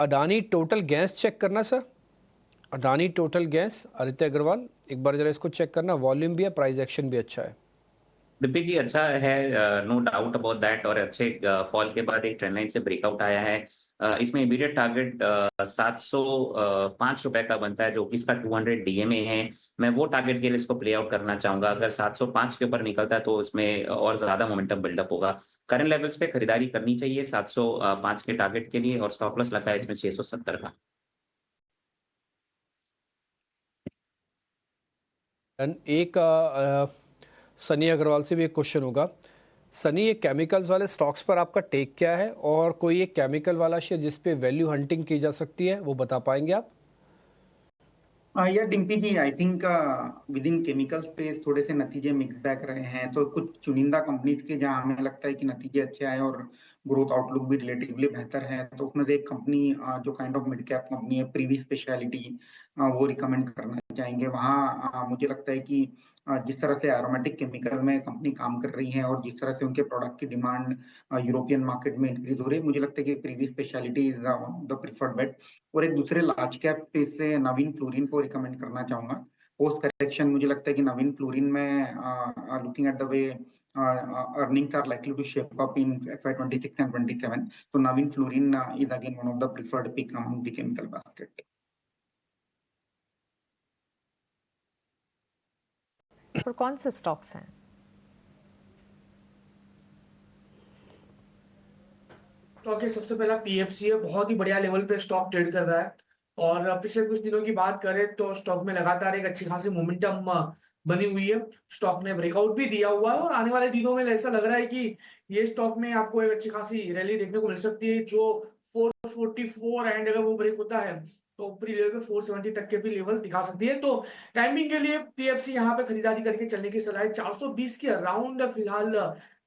Adani Total Gas check करना sir, Adani Total Gas, Aditya Agrawal एक बार जरा इसको चेक करना, वॉल्यूम भी है, प्राइस एक्शन भी अच्छा है। बिप्पी जी अच्छा है, नो डाउट अबाउट दैट। और अच्छे फॉल के बाद एक ट्रेंड लाइन से ब्रेकआउट आया है। इसमें इमीडिएट टारगेट 705 रुपए का बनता है, जो कि इसका 200 डीएमए है। मैं वो टारगेट के लिए इसको प्ले आउट करना चाहूंगा। अगर 705 के ऊपर निकलता है तो इसमें और ज्यादा मोमेंटम बिल्डअप होगा। करंट लेवल्स पे खरीदारी करनी चाहिए 705 के टारगेट के लिए, और स्टॉप लॉस लगा है इसमें 670 का। एक सनी अग्रवाल से भी एक क्वेश्चन होगा। सनी, ये केमिकल्स वाले स्टॉक्स पर आपका टेक क्या है, और कोई एक केमिकल वाला शेयर जिस पे वैल्यू हंटिंग की जा सकती है वो बता पाएंगे आप? या Dimpy ji, I think within chemical space थोड़े से नतीजे मिक्स बैक रहे हैं। तो कुछ चुनिंदा कंपनीज के जहां हमें लगता है कि नतीजे अच्छे आए और ग्रोथ आउटलुक भी रिलेटिवली बेहतर है, तो उसमें से एक कंपनी जो kind of mid cap company है, प्रीवी स्पेशलिटी, वो रिकमेंड करना चाहेंगे। वहाँ मुझे लगता है कि जिस तरह से एरोमेटिक केमिकल में कंपनी काम कर रही है और जिस तरह से उनके प्रोडक्ट की डिमांड यूरोपियन मार्केट में इंक्रीज हो रही है, मुझे लगता है कि Privi speciality is the preferred bet. और एक दूसरे लार्ज कैप पे से नवीन फ्लोरिन को रिकमेंड करना चाहूंगा। पोस्ट करेक्शन मुझे लगता है कि नवीन फ्लोरिन में looking at the way earnings are likely to shape up in FY 26 and 27. So Navin Fluorine is again one of the preferred pick among the chemical basket. पर कौन से स्टॉक्स हैं? Stock सबसे पहला पीएफसी है, बहुत ही बढ़िया लेवल पे स्टॉक ट्रेड कर रहा है। और पिछले कुछ दिनों की बात करें तो स्टॉक में लगातार एक अच्छी खासी मोमेंटम बनी हुई है। स्टॉक ने ब्रेकआउट भी दिया हुआ है और आने वाले दिनों में ऐसा लग रहा है कि ये स्टॉक में आपको एक अच्छी खासी रैली देखने को मिल सकती है। जो 444 एंड अगर वो ब्रेक होता है तो ऊपरी लेवल पे 470 तक के भी लेवल दिखा सकती है। तो टाइमिंग के लिए पीएफसी यहाँ पे खरीदारी करके चलने की सलाह है। 420 के अराउंड फिलहाल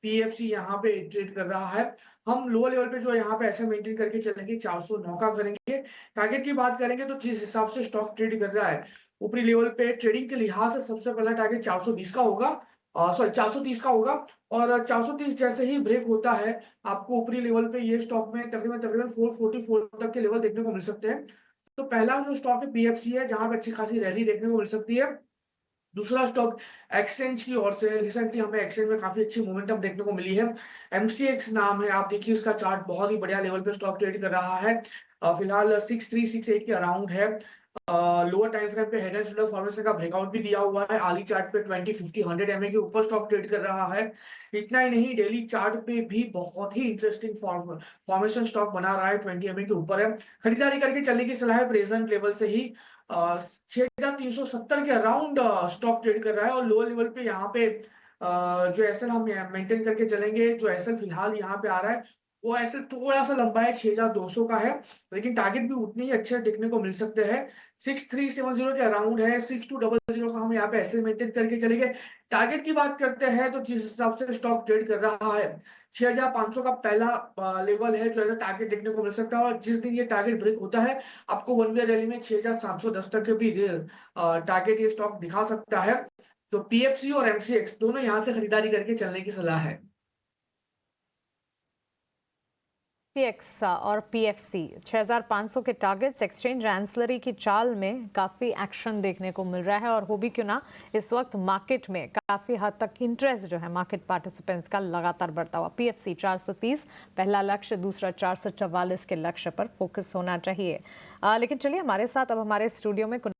पीएफसी यहाँ पे ट्रेड कर रहा है। हम लोअर लेवल पे जो यहाँ पे ऐसे मेंटेन करके चलेंगे, 409 का करेंगे। टारगेट की बात करेंगे तो जिस हिसाब से स्टॉक ट्रेड कर रहा है ऊपरी लेवल पे ट्रेडिंग के लिहाज से सबसे पहला टारगेट 420 का होगा, सॉरी 430 का होगा। और 430 जैसे ही ब्रेक होता है आपको ऊपरी लेवल पे ये स्टॉक में तकरीबन तकरीबन 444 तक के लेवल देखने को मिल सकते हैं। तो पहला जो स्टॉक है पीएफसी है, जहां पे अच्छी खासी रैली देखने को मिल सकती है। दूसरा स्टॉक एक्सचेंज की ओर से, रिसेंटली हमें एक्सचेंज में काफी अच्छी मोमेंटम देखने को मिली है। एमसीएक्स नाम है, आप देखिए उसका चार्ट बहुत ही बढ़िया लेवल पे स्टॉक ट्रेड कर रहा है। फिलहाल 6368 के अराउंड है। लोअर टाइम फ्रेम पे हेड एंड शोल्डर फॉर्मेशन का ब्रेकआउट भी दिया हुआ है। आली चार्ट पे 20 50 100 एमए के ऊपर स्टॉक ट्रेड कर रहा है। इतना ही नहीं, डेली चार्ट पे भी बहुत ही इंटरेस्टिंग फॉर्मेशन स्टॉक बना रहा है, 20 एमए के ऊपर है। खरीदारी करके चलने की सलाह है प्रेजेंट लेवल से ही। 6370 के अराउंड स्टॉक ट्रेड कर रहा है। और लोअर लेवल पे यहाँ पे जो एसएल हम मेंटेन करके चलेंगे, जो एसएल फिलहाल यहाँ पे आ रहा है वो एसएल थोड़ा सा लंबा है, 6200 का है, लेकिन टारगेट भी उतने ही अच्छे देखने को मिल सकते हैं। 6370 के अराउंड है। 6200 का हम यहाँ पे एसएल मेंटेन करके चलेंगे। टारगेट की बात करते हैं तो जिस हिसाब से स्टॉक ट्रेड कर रहा है 6500 का पहला लेवल है जो एज टारगेट देखने को मिल सकता है। और जिस दिन ये टारगेट ब्रेक होता है आपको वन वे रैली में 6710 तक के भी टारगेट ये स्टॉक दिखा सकता है। तो पीएफसी और एमसीएक्स दोनों यहां से खरीदारी करके चलने की सलाह है। पीएक्स और पीएफसी 6500 के टारगेट्स, एक्सचेंज एंसलरी की चाल में काफ़ी एक्शन देखने को मिल रहा है। और हो भी क्यों ना, इस वक्त मार्केट में काफ़ी हद तक इंटरेस्ट जो है मार्केट पार्टिसिपेंट्स का लगातार बढ़ता हुआ। पीएफसी 430 पहला लक्ष्य, दूसरा 444 के लक्ष्य पर फोकस होना चाहिए। लेकिन चलिए, हमारे साथ अब हमारे स्टूडियो में